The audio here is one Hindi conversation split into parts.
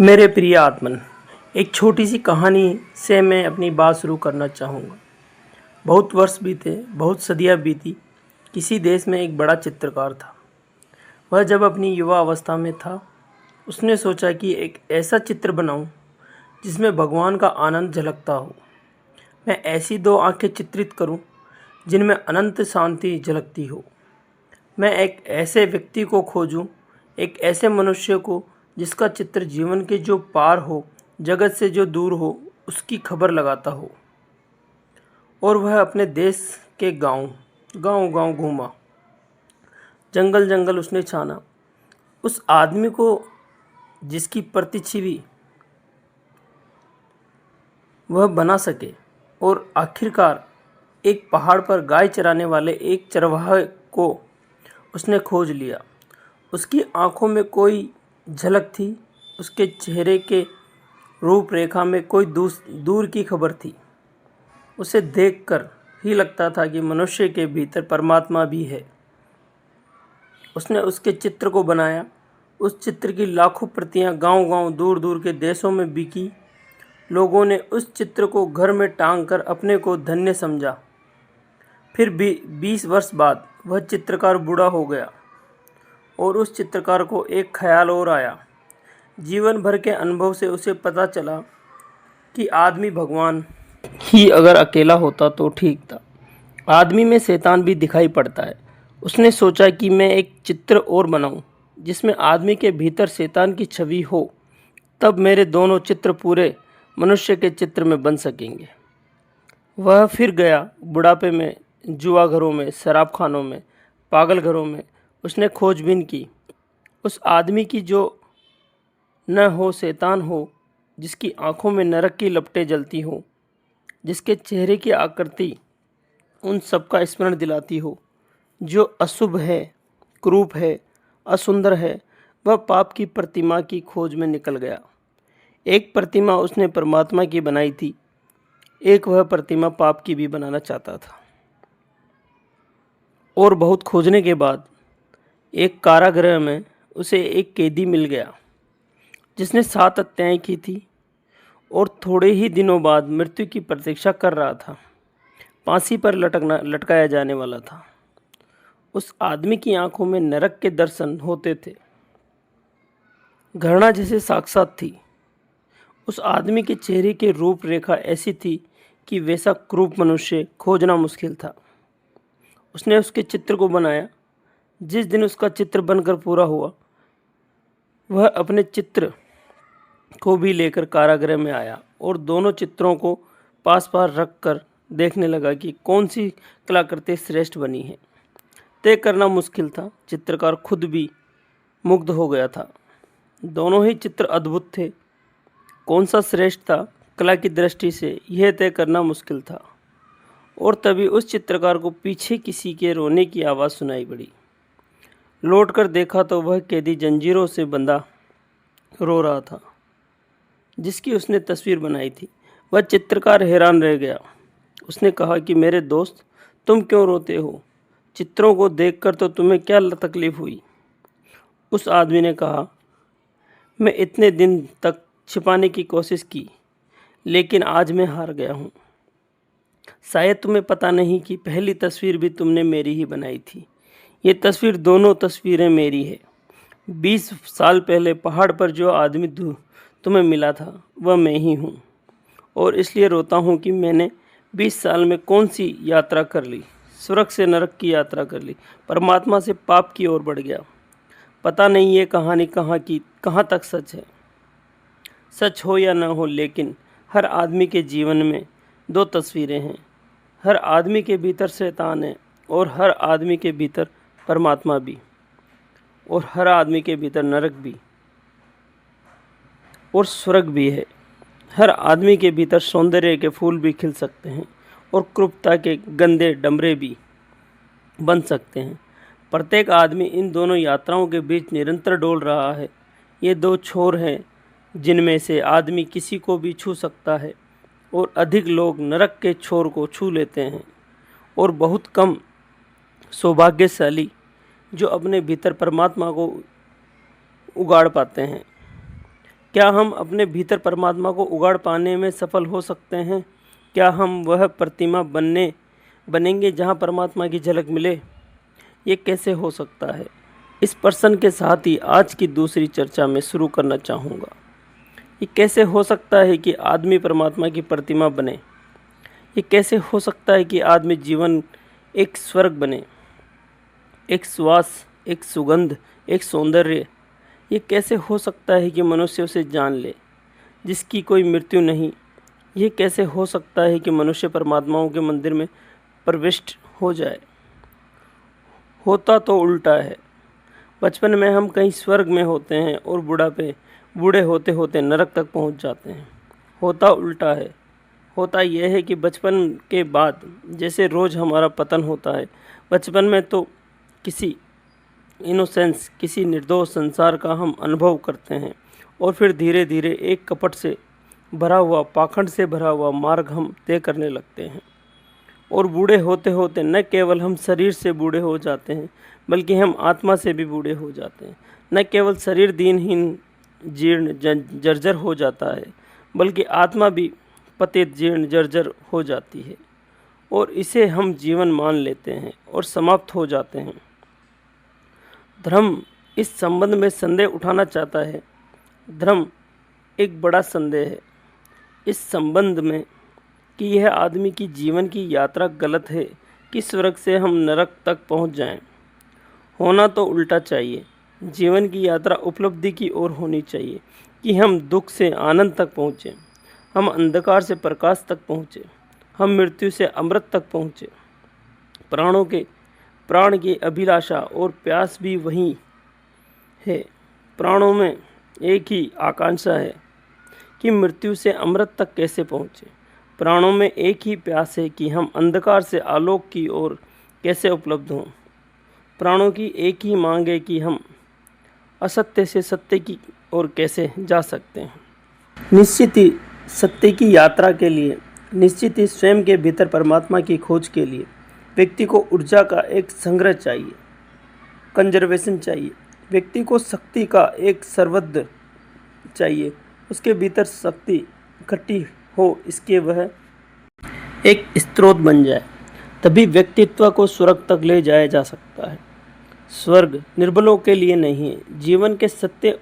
मेरे प्रिय आत्मन, एक छोटी सी कहानी से मैं अपनी बात शुरू करना चाहूँगा। बहुत वर्ष बीते, बहुत सदियाँ बीती। किसी देश में एक बड़ा चित्रकार था। वह जब अपनी युवा अवस्था में था, उसने सोचा कि एक ऐसा चित्र बनाऊं जिसमें भगवान का आनंद झलकता हो। मैं ऐसी दो आंखें चित्रित करूं जिनमें अनंत शांति झलकती हो। मैं एक ऐसे व्यक्ति को खोजूं, एक ऐसे मनुष्य को जिसका चित्र जीवन के जो पार हो, जगत से जो दूर हो, उसकी खबर लगाता हो। और वह अपने देश के गांव घूमा, जंगल जंगल उसने छाना। उस आदमी को जिसकी प्रतिछवि वह बना सके। और आखिरकार एक पहाड़ पर गाय चराने वाले एक चरवाहे को उसने खोज लिया। उसकी आंखों में कोई झलक थी, उसके चेहरे के रूपरेखा में कोई दूर की खबर थी। उसे देखकर ही लगता था कि मनुष्य के भीतर परमात्मा भी है। उसने उसके चित्र को बनाया। उस चित्र की लाखों प्रतियां गांव-गांव, दूर-दूर के देशों में बिकी। लोगों ने उस चित्र को घर में टांग कर अपने को धन्य समझा। फिर भी 20 वर्ष बाद वह चित्रकार बूढ़ा हो गया और उस चित्रकार को एक ख्याल और आया। जीवन भर के अनुभव से उसे पता चला कि आदमी भगवान ही अगर अकेला होता तो ठीक था। आदमी में शैतान भी दिखाई पड़ता है। उसने सोचा कि मैं एक चित्र और बनाऊं जिसमें आदमी के भीतर शैतान की छवि हो, तब मेरे दोनों चित्र पूरे मनुष्य के चित्र में बन सकेंगे। वह फिर गया बुढ़ापे में, जुआ घरों में, शराब खानों में, पागल घरों में। उसने खोजबीन की उस आदमी की जो न हो शैतान हो, जिसकी आंखों में नरक की लपटें जलती हो, जिसके चेहरे की आकृति उन सब का स्मरण दिलाती हो। जो अशुभ है, क्रूप है, असुंदर है, वह पाप की प्रतिमा की खोज में निकल गया। एक प्रतिमा उसने परमात्मा की बनाई थी, एक वह प्रतिमा पाप की भी बनाना चाहता था। और बहुत खोजने के बाद एक कारागृह में उसे एक कैदी मिल गया जिसने 7 हत्याएं की थी और थोड़े ही दिनों बाद मृत्यु की प्रतीक्षा कर रहा था। फांसी पर लटकाया जाने वाला था। उस आदमी की आंखों में नरक के दर्शन होते थे। घृणा जैसे साक्षात थी। उस आदमी के चेहरे की रूपरेखा ऐसी थी कि वैसा क्रूप मनुष्य खोजना मुश्किल था। उसने उसके चित्र को बनाया। जिस दिन उसका चित्र बनकर पूरा हुआ, वह अपने चित्र को भी लेकर कारागृह में आया और दोनों चित्रों को पास पास रख कर देखने लगा कि कौन सी कलाकृति श्रेष्ठ बनी है। तय करना मुश्किल था। चित्रकार खुद भी मुग्ध हो गया था। दोनों ही चित्र अद्भुत थे। कौन सा श्रेष्ठ था कला की दृष्टि से, यह तय करना मुश्किल था। और तभी उस चित्रकार को पीछे किसी के रोने की आवाज़ सुनाई पड़ी। लौटकर देखा तो वह कैदी जंजीरों से बंधा रो रहा था जिसकी उसने तस्वीर बनाई थी। वह चित्रकार हैरान रह गया। उसने कहा कि मेरे दोस्त, तुम क्यों रोते हो? चित्रों को देखकर तो तुम्हें क्या तकलीफ हुई? उस आदमी ने कहा, मैं इतने दिन तक छिपाने की कोशिश की, लेकिन आज मैं हार गया हूँ। शायद तुम्हें पता नहीं कि पहली तस्वीर भी तुमने मेरी ही बनाई थी। ये तस्वीर, दोनों तस्वीरें मेरी है। 20 साल पहले पहाड़ पर जो आदमी तुम्हें मिला था, वह मैं ही हूँ। और इसलिए रोता हूँ कि मैंने 20 साल में कौन सी यात्रा कर ली। स्वर्ग से नरक की यात्रा कर ली, परमात्मा से पाप की ओर बढ़ गया। पता नहीं ये कहानी कहाँ तक सच है। सच हो या न हो, लेकिन हर आदमी के जीवन में 2 तस्वीरें हैं। हर आदमी के भीतर शैतान है और हर आदमी के भीतर परमात्मा भी, और हर आदमी के भीतर नरक भी और स्वर्ग भी है। हर आदमी के भीतर सौंदर्य के फूल भी खिल सकते हैं और क्रूरता के गंदे डमरे भी बन सकते हैं। प्रत्येक आदमी इन दोनों यात्राओं के बीच निरंतर डोल रहा है। ये 2 छोर हैं जिनमें से आदमी किसी को भी छू सकता है और अधिक लोग नरक के छोर को छू लेते हैं और बहुत कम सौभाग्यशाली जो अपने भीतर परमात्मा को उगाड़ पाते हैं। क्या हम अपने भीतर परमात्मा को उगाड़ पाने में सफल हो सकते हैं? क्या हम वह प्रतिमा बनेंगे जहाँ परमात्मा की झलक मिले? ये कैसे हो सकता है? इस प्रश्न के साथ ही आज की दूसरी चर्चा में शुरू करना चाहूँगा। ये कैसे हो सकता है कि आदमी परमात्मा की प्रतिमा बने? ये कैसे हो सकता है कि आदमी जीवन एक स्वर्ग बने, एक श्वास, एक सुगंध, एक सौंदर्य? ये कैसे हो सकता है कि मनुष्य उसे जान ले जिसकी कोई मृत्यु नहीं? ये कैसे हो सकता है कि मनुष्य परमात्माओं के मंदिर में प्रविष्ट हो जाए? होता तो उल्टा है। बचपन में हम कहीं स्वर्ग में होते हैं और बूढ़े होते होते नरक तक पहुंच जाते हैं। होता उल्टा है। होता यह है कि बचपन के बाद जैसे रोज़ हमारा पतन होता है, बचपन में तो किसी इनोसेंस, किसी निर्दोष संसार का हम अनुभव करते हैं और फिर धीरे धीरे एक कपट से भरा हुआ, पाखंड से भरा हुआ मार्ग हम तय करने लगते हैं। और बूढ़े होते होते न केवल हम शरीर से बूढ़े हो जाते हैं, बल्कि हम आत्मा से भी बूढ़े हो जाते हैं। न केवल शरीर दीनहीन, जीर्ण, जर्जर हो जाता है, बल्कि आत्मा भी पतित, जीर्ण, जर्जर हो जाती है और इसे हम जीवन मान लेते हैं और समाप्त हो जाते हैं। धर्म इस संबंध में संदेह उठाना चाहता है। धर्म एक बड़ा संदेह है इस संबंध में कि यह आदमी की जीवन की यात्रा गलत है कि स्वर्ग से हम नरक तक पहुंच जाएं। होना तो उल्टा चाहिए। जीवन की यात्रा उपलब्धि की ओर होनी चाहिए कि हम दुख से आनंद तक पहुँचें, हम अंधकार से प्रकाश तक पहुँचें, हम मृत्यु से अमृत तक पहुँचें। प्राण की अभिलाषा और प्यास भी वही है। प्राणों में एक ही आकांक्षा है कि मृत्यु से अमृत तक कैसे पहुँचे। प्राणों में एक ही प्यास है कि हम अंधकार से आलोक की ओर कैसे उपलब्ध हों। प्राणों की एक ही मांग है कि हम असत्य से सत्य की ओर कैसे जा सकते हैं। निश्चित ही सत्य की यात्रा के लिए, निश्चित ही स्वयं के भीतर परमात्मा की खोज के लिए व्यक्ति को ऊर्जा का एक संग्रह चाहिए, कंजर्वेशन चाहिए। व्यक्ति को शक्ति का एक सर्वत्र चाहिए। उसके भीतर शक्ति इकट्ठी हो, इसके वह एक स्रोत बन जाए, तभी व्यक्तित्व को स्वर्ग तक ले जाया जा सकता है। स्वर्ग निर्बलों के लिए नहीं है। जीवन के सत्य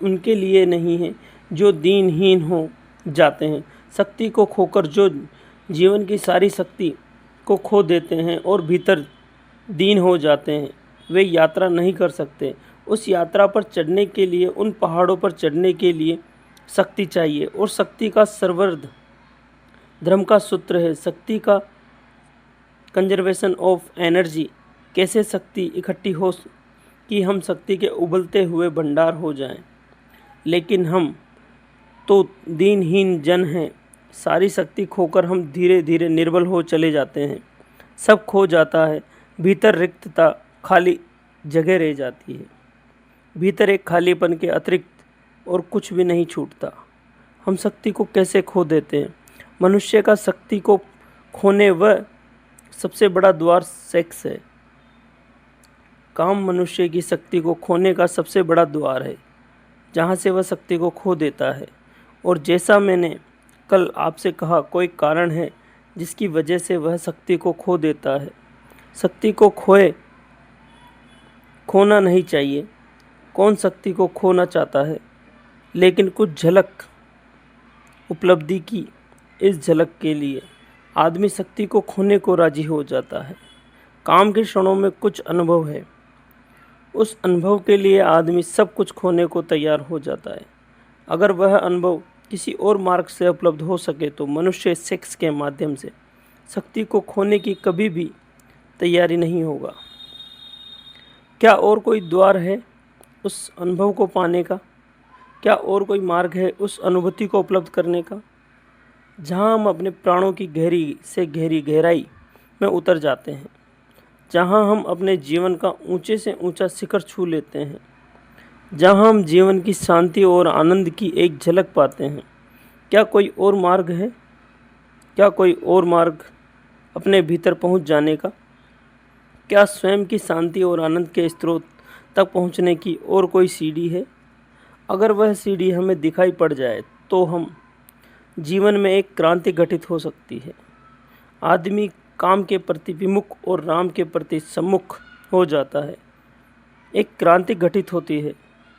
उनके लिए नहीं है जो दीनहीन हो जाते हैं। शक्ति को खोकर जो जीवन की सारी शक्ति को खो देते हैं और भीतर दीन हो जाते हैं, वे यात्रा नहीं कर सकते। उस यात्रा पर चढ़ने के लिए, उन पहाड़ों पर चढ़ने के लिए शक्ति चाहिए और शक्ति का सर्वध धर्म का सूत्र है। शक्ति का कंजर्वेशन ऑफ एनर्जी। कैसे शक्ति इकट्ठी हो कि हम शक्ति के उबलते हुए भंडार हो जाएं। लेकिन हम तो दीनहीन जन हैं। सारी शक्ति खोकर हम धीरे धीरे निर्बल हो चले जाते हैं। सब खो जाता है। भीतर रिक्तता, खाली जगह रह जाती है। भीतर एक खालीपन के अतिरिक्त और कुछ भी नहीं छूटता। हम शक्ति को कैसे खो देते हैं? मनुष्य का शक्ति को खोने वह सबसे बड़ा द्वार सेक्स है। काम मनुष्य की शक्ति को खोने का सबसे बड़ा द्वार है, जहाँ से वह शक्ति को खो देता है। और जैसा मैंने कल आपसे कहा, कोई कारण है जिसकी वजह से वह शक्ति को खो देता है। शक्ति को खोना नहीं चाहिए। कौन शक्ति को खोना चाहता है? लेकिन कुछ झलक उपलब्धि की, इस झलक के लिए आदमी शक्ति को खोने को राजी हो जाता है। काम के क्षणों में कुछ अनुभव है, उस अनुभव के लिए आदमी सब कुछ खोने को तैयार हो जाता है। अगर वह अनुभव किसी और मार्ग से उपलब्ध हो सके तो मनुष्य सेक्स के माध्यम से शक्ति को खोने की कभी भी तैयारी नहीं होगा। क्या और कोई द्वार है उस अनुभव को पाने का? क्या और कोई मार्ग है उस अनुभूति को उपलब्ध करने का, जहाँ हम अपने प्राणों की गहरी से गहरी गहराई में उतर जाते हैं, जहाँ हम अपने जीवन का ऊंचे से ऊंचा शिखर छू लेते हैं, जहाँ हम जीवन की शांति और आनंद की एक झलक पाते हैं? क्या कोई और मार्ग है? क्या कोई और मार्ग अपने भीतर पहुँच जाने का? क्या स्वयं की शांति और आनंद के स्रोत तक पहुँचने की और कोई सीढ़ी है? अगर वह सीढ़ी हमें दिखाई पड़ जाए तो हम जीवन में एक क्रांति घटित हो सकती है। आदमी काम के प्रति विमुख और राम के प्रति सम्मुख हो जाता है। एक क्रांति घटित होती है,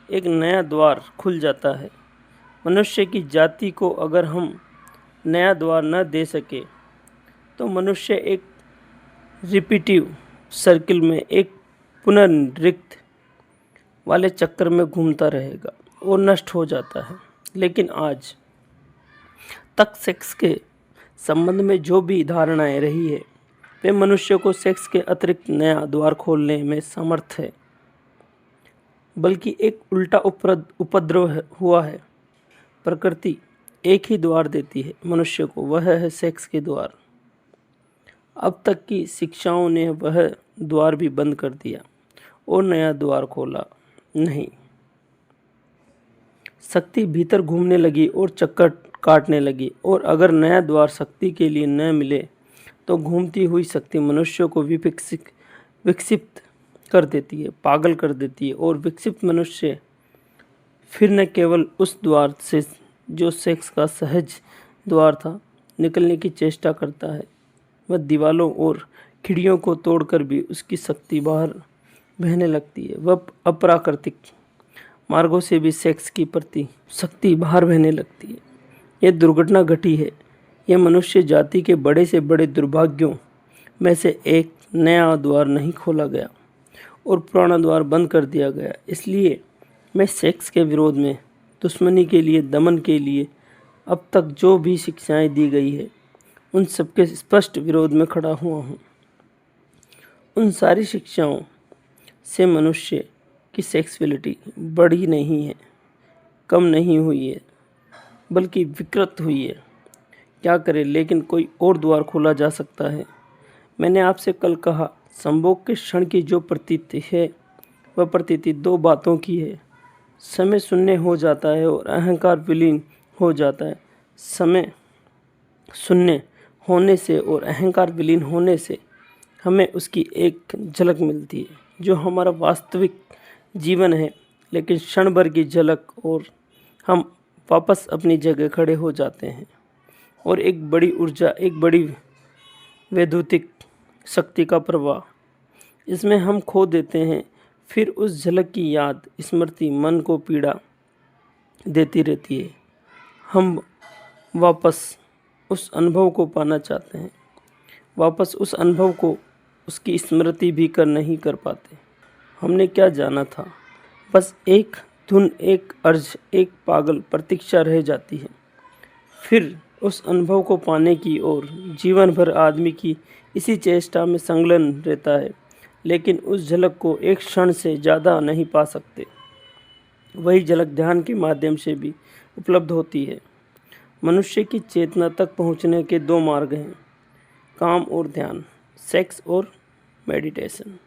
एक नया द्वार खुल जाता है। मनुष्य की जाति को अगर हम नया द्वार न दे सके तो मनुष्य एक रिपीटिव सर्किल में, एक पुनर्रिक्त वाले चक्कर में घूमता रहेगा और नष्ट हो जाता है। लेकिन आज तक सेक्स के संबंध में जो भी धारणाएं रही है वे मनुष्य को सेक्स के अतिरिक्त नया द्वार खोलने में समर्थ है, बल्कि एक उल्टा उपद्रव हुआ है। प्रकृति एक ही द्वार देती है मनुष्य को, वह है सेक्स के द्वार। अब तक की शिक्षाओं ने वह द्वार भी बंद कर दिया और नया द्वार खोला नहीं। शक्ति भीतर घूमने लगी और चक्कर काटने लगी, और अगर नया द्वार शक्ति के लिए न मिले तो घूमती हुई शक्ति मनुष्य को विकसित कर देती है, पागल कर देती है। और विकसित मनुष्य फिर न केवल उस द्वार से जो सेक्स का सहज द्वार था निकलने की चेष्टा करता है, वह दीवारों और खिड़कियों को तोड़कर भी उसकी शक्ति बाहर बहने लगती है। वह अप्राकृतिक मार्गों से भी सेक्स की प्रति शक्ति बाहर बहने लगती है। यह दुर्घटना घटी है। यह मनुष्य जाति के बड़े से बड़े दुर्भाग्यों में से एक। नया द्वार नहीं खोला गया और पुराना द्वार बंद कर दिया गया। इसलिए मैं सेक्स के विरोध में, दुश्मनी के लिए, दमन के लिए अब तक जो भी शिक्षाएं दी गई है उन सबके स्पष्ट विरोध में खड़ा हुआ हूँ। उन सारी शिक्षाओं से मनुष्य की सेक्सुअलिटी बढ़ी नहीं है, कम नहीं हुई है, बल्कि विकृत हुई है। क्या करें, लेकिन कोई और द्वार खोला जा सकता है। मैंने आपसे कल कहा, संभोग के क्षण की जो प्रतीति है वह प्रतीति दो बातों की है। समय शून्य हो जाता है और अहंकार विलीन हो जाता है। समय शून्य होने से और अहंकार विलीन होने से हमें उसकी एक झलक मिलती है जो हमारा वास्तविक जीवन है। लेकिन क्षण भर की झलक और हम वापस अपनी जगह खड़े हो जाते हैं और एक बड़ी ऊर्जा, एक बड़ी वैद्युतिक शक्ति का प्रवाह इसमें हम खो देते हैं। फिर उस झलक की याद, स्मृति मन को पीड़ा देती रहती है। हम वापस उस अनुभव को पाना चाहते हैं, वापस उस अनुभव को, उसकी स्मृति भी नहीं कर पाते। हमने क्या जाना था, बस एक धुन, एक अर्ज, एक पागल प्रतीक्षा रह जाती है। फिर उस अनुभव को पाने की और जीवन भर आदमी की इसी चेष्टा में संलग्न रहता है, लेकिन उस झलक को एक क्षण से ज़्यादा नहीं पा सकते। वही झलक ध्यान के माध्यम से भी उपलब्ध होती है। मनुष्य की चेतना तक पहुँचने के दो मार्ग हैं, काम और ध्यान, सेक्स और मेडिटेशन।